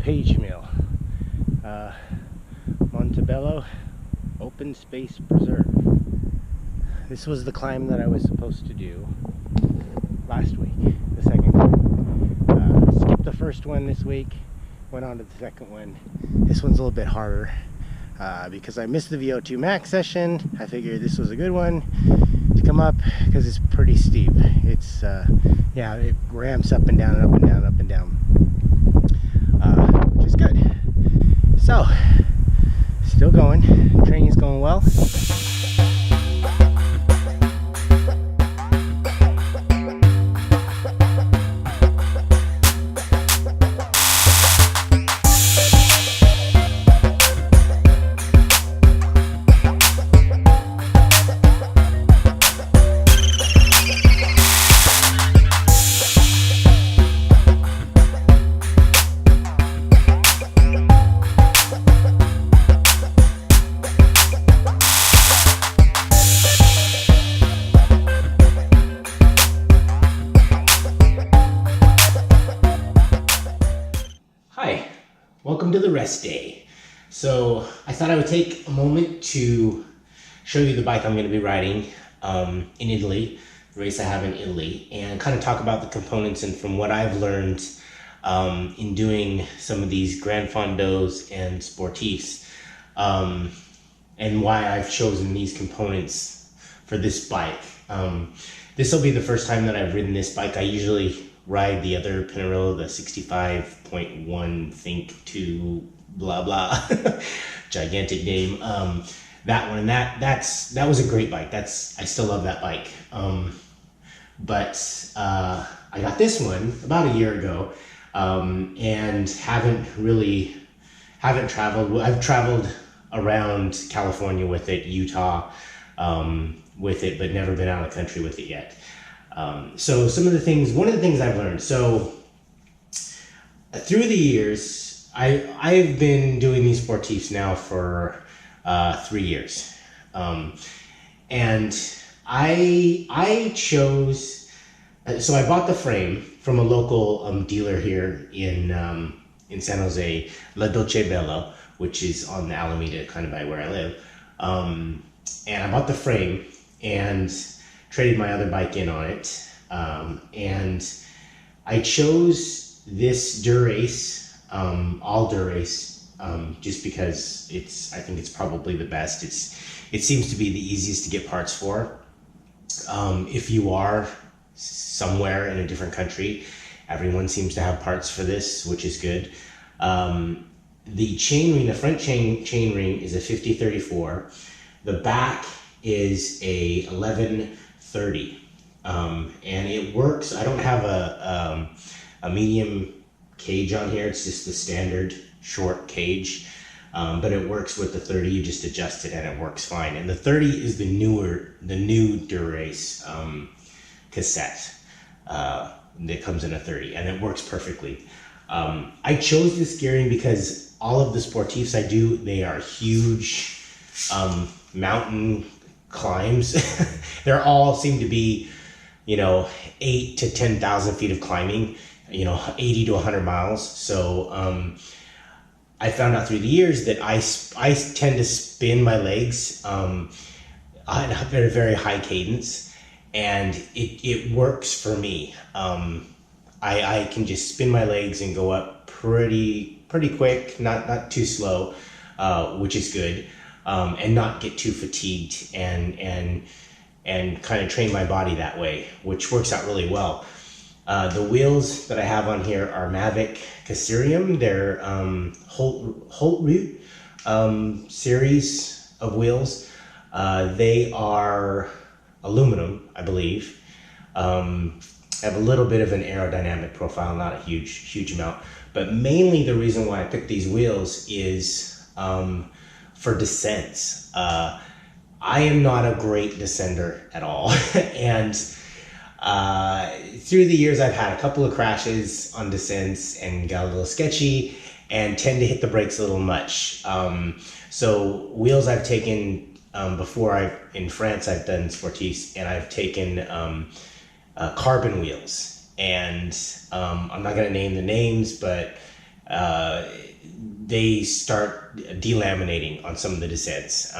Page Mill, Montebello Open Space Preserve. This was the climb that I was supposed to do last week, the second one. Skipped the first one this week, went on to the second one. This one's a little bit harder because I missed the VO2 max session. I figured this was a good one to come up because it's pretty steep. It's yeah, it ramps up and down and up and down and up and down, which is good. So still going, training's going well. Hi, welcome to the rest day. So I thought I would take a moment to show you the bike I'm going to be riding in Italy, the race I have in Italy, and kind of talk about the components and from what I've learned in doing some of these Gran Fondos and Sportifs, and why I've chosen these components for this bike. This will be the first time that I've ridden this bike. I usually ride the other Pinarello, the 65.1 Think 2 blah blah gigantic name, that one, and that was a great bike. I still love that bike, but I got this one about a year ago, and haven't traveled. I've traveled around California with it, Utah with it, but never been out of the country with it yet. So one of the things I've learned, so through the years, I've been doing these Sportifs now for 3 years. And I chose, so I bought the frame from a local dealer here in San Jose, La Dolce Bella, which is on the Alameda, kind of by where I live. And I bought the frame and traded my other bike in on it, and I chose this Dura-Ace, all Dura-Ace, just because I think it's probably the best. It seems to be the easiest to get parts for. If you are somewhere in a different country, everyone seems to have parts for this, which is good. The chainring, the front chain ring is a 5034. The back is a 1130, and it works. I don't have a medium cage on here. It's just the standard short cage, but it works with the 30. You just adjust it and it works fine. And the 30 is the new Dura-Ace cassette that comes in a 30, and it works perfectly. I chose this gearing because all of the Sportifs I do, they are huge mountain climbs. They're all seem to be, 8 to 10,000 feet of climbing, 80 to 100 miles. So I found out through the years that I tend to spin my legs at a very high cadence, and it works for me. I can just spin my legs and go up pretty quick, not too slow, which is good. And not get too fatigued and kind of train my body that way, which works out really well. The wheels that I have on here are Mavic Casserium. They're Holt-Root series of wheels. They are aluminum, I believe. Have a little bit of an aerodynamic profile, not a huge amount. But mainly the reason why I picked these wheels is for descents. I am not a great descender at all. And through the years, I've had a couple of crashes on descents and got a little sketchy and tend to hit the brakes a little much. So wheels I've taken before, in France, I've done Sportifs, and I've taken carbon wheels. And I'm not going to name the names, but they start delaminating on some of the descents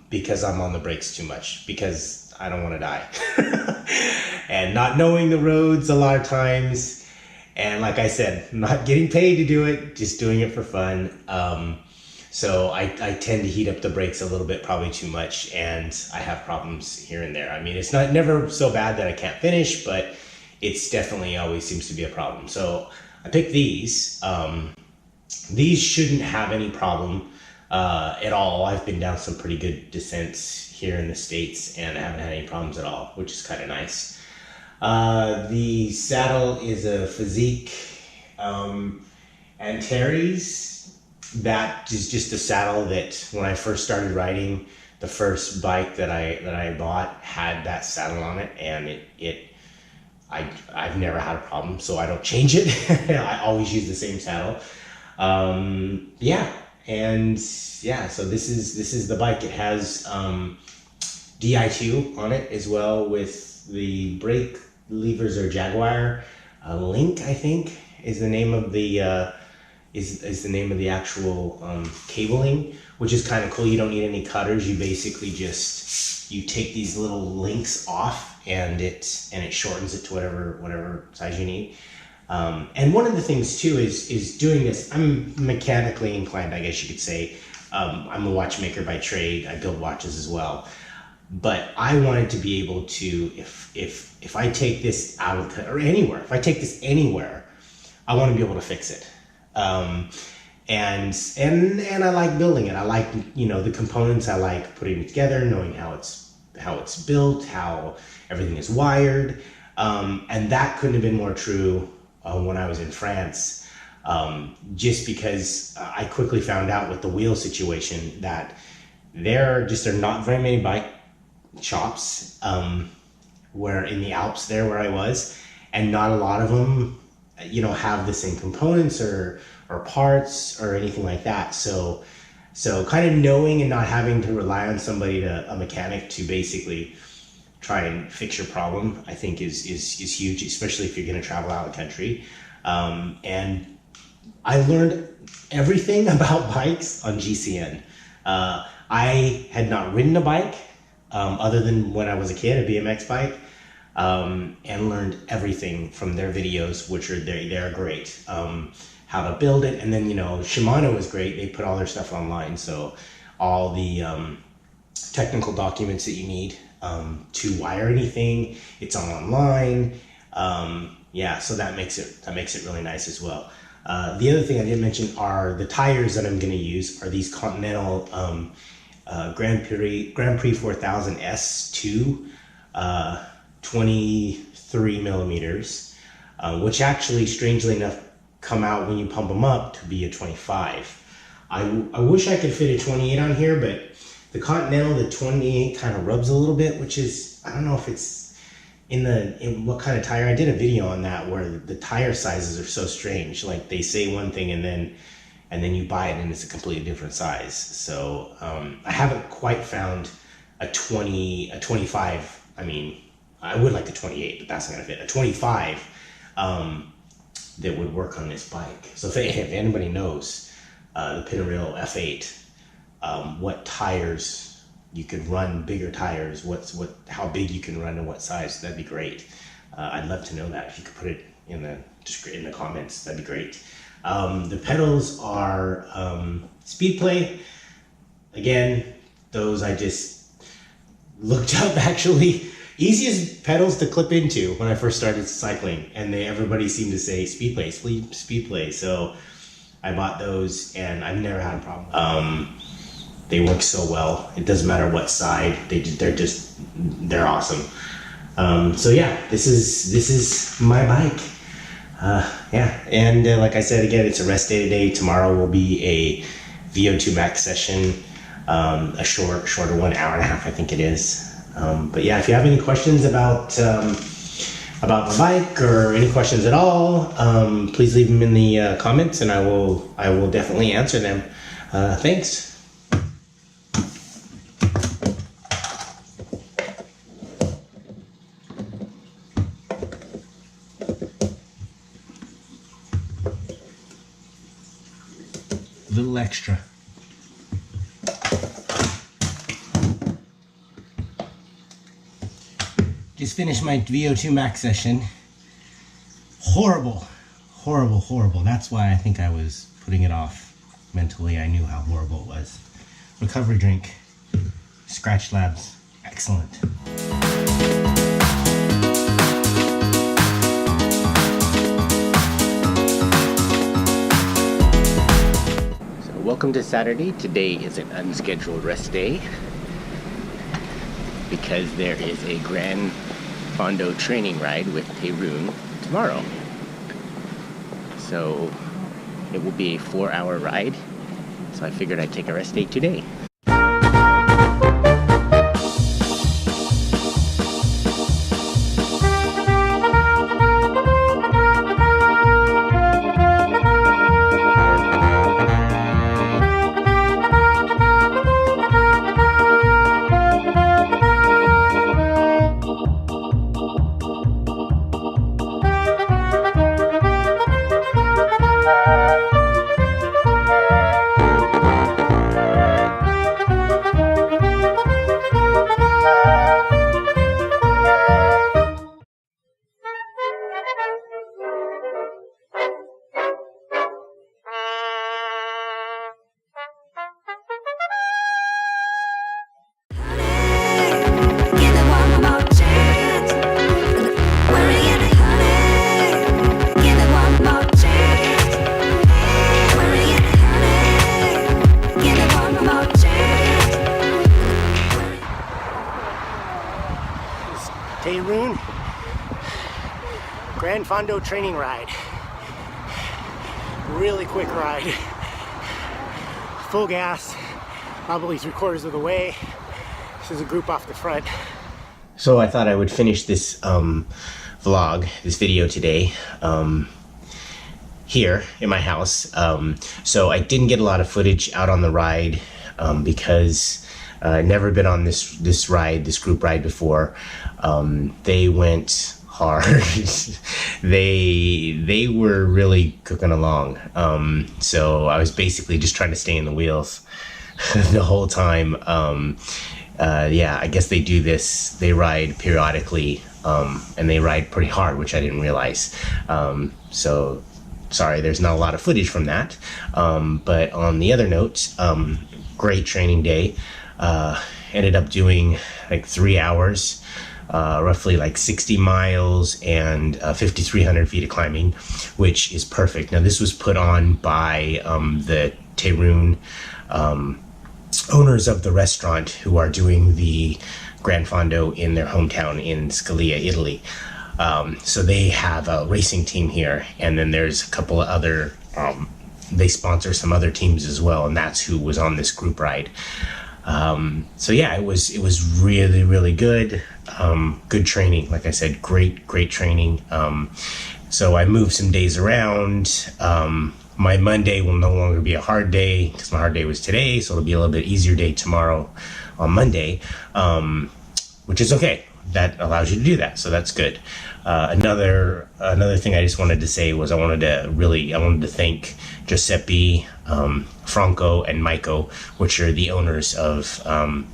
because I'm on the brakes too much, because I don't want to die. And not knowing the roads a lot of times, and like I said, not getting paid to do it, just doing it for fun. So I tend to heat up the brakes a little bit, probably too much, and I have problems here and there. I mean, it's never so bad that I can't finish, but it's definitely always seems to be a problem. So I picked these. These shouldn't have any problem at all. I've been down some pretty good descents here in the States, and I haven't had any problems at all, which is kind of nice. The saddle is a Physique Antares. That is just a saddle that when I first started riding, the first bike that I bought had that saddle on it, and I've never had a problem, so I don't change it. I always use the same saddle. So this is the bike. It has Di2 on it as well, with the brake levers are Jaguar. Link, I think, is the name of the is the name of the actual cabling, which is kind of cool. You don't need any cutters. You basically you take these little links off, and it shortens it to whatever size you need. And one of the things too is doing this. I'm mechanically inclined, I guess you could say. I'm a watchmaker by trade. I build watches as well. But I wanted to be able to, if I take this out of or anywhere, if I take this anywhere, I want to be able to fix it. And I like building it. I like, the components. I like putting it together, knowing how it's built, how everything is wired. And that couldn't have been more true when I was in France, just because I quickly found out with the wheel situation that there are not very many bike shops where in the Alps there where I was, and not a lot of them have the same components or parts or anything like that. So kind of knowing and not having to rely on a mechanic to basically try and fix your problem, I think is huge, especially if you're going to travel out of the country. And I learned everything about bikes on GCN. I had not ridden a bike other than when I was a kid, a BMX bike, and learned everything from their videos, which are they're great. How to build it, and then Shimano is great. They put all their stuff online, so all the technical documents that you need to wire anything, it's all online. So that makes it really nice as well. The other thing I didn't mention are the tires that I'm going to use are these Continental Grand Prix 4000 S2 23 millimeters, which actually, strangely enough, come out when you pump them up to be a 25. I wish I could fit a 28 on here, but the Continental, the 28 kind of rubs a little bit, which is, I don't know if it's in what kind of tire. I did a video on that where the tire sizes are so strange. Like they say one thing and then you buy it and it's a completely different size. So I haven't quite found a 25. I mean, I would like a 28, but that's not gonna fit. A 25 that would work on this bike. So if anybody knows the Pinarello F8, what tires you could run, bigger tires, how big you can run and what size, that'd be great. I'd love to know that. If you could put it in the comments, that'd be great. The pedals are Speedplay. Again, those I just looked up actually. Easiest pedals to clip into when I first started cycling, and everybody seemed to say Speedplay. So I bought those, and I've never had a problem. They work so well. It doesn't matter what side. They're awesome. This is my bike. And like I said again, it's a rest day today. Tomorrow will be a VO2 max session, a shorter 1 hour and a half, I think it is. If you have any questions about my bike or any questions at all, please leave them in the comments, and I will definitely answer them. Thanks. little extra. Just finished my VO2 max session. Horrible, horrible, horrible. That's why I think I was putting it off. Mentally, I knew how horrible it was. Recovery drink, Scratch Labs, excellent. Welcome to Saturday. Today is an unscheduled rest day because there is a Gran Fondo training ride with Taeroon tomorrow. So it will be a 4-hour ride. So I figured I'd take a rest day today. Taeroon Gran Fondo training ride. Really quick ride. Full gas, probably 3/4 of the way. This is a group off the front. So I thought I would finish this vlog, this video today, here in my house. So I didn't get a lot of footage out on the ride because I'd never been on this ride, this group ride before. They went hard. They were really cooking along. So I was basically just trying to stay in the wheels the whole time. Yeah, I guess they do this. They ride periodically, and they ride pretty hard, which I didn't realize. So sorry, there's not a lot of footage from that. But on the other note, great training day. Ended up doing like 3 hours, roughly like 60 miles and 5,300 feet of climbing, which is perfect. Now this was put on by the Taeroon owners of the restaurant who are doing the Gran Fondo in their hometown in Scalia, Italy. So they have a racing team here, and then there's a couple of other, they sponsor some other teams as well, and that's who was on this group ride. So yeah, it was really, really good. Good training. Like I said, great training. So I moved some days around. My Monday will no longer be a hard day because my hard day was today. So it'll be a little bit easier day tomorrow on Monday, which is okay. That allows you to do that. So that's good. Another thing I just wanted to say was I wanted to thank Giuseppe, Franco, and Maiko, which are the owners of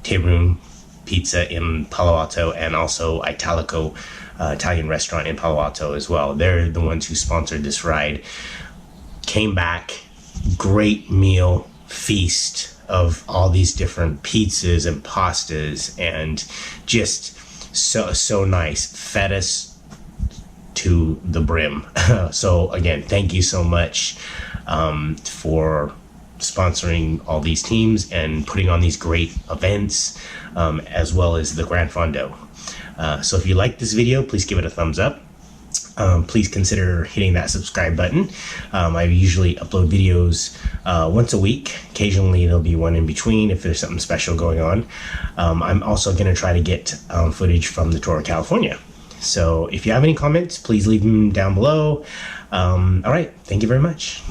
Taeroon Pizza in Palo Alto and also Italico Italian restaurant in Palo Alto as well. They're the ones who sponsored this ride. Came back, great meal, feast of all these different pizzas and pastas, and just so nice. Fed us to the brim. So again, thank you so much for sponsoring all these teams and putting on these great events, as well as the Gran Fondo. So if you like this video, please give it a thumbs up. Please consider hitting that subscribe button. I usually upload videos once a week. Occasionally there'll be one in between if there's something special going on. I'm also going to try to get footage from the tour of California. So if you have any comments, please leave them down below. All right, thank you very much.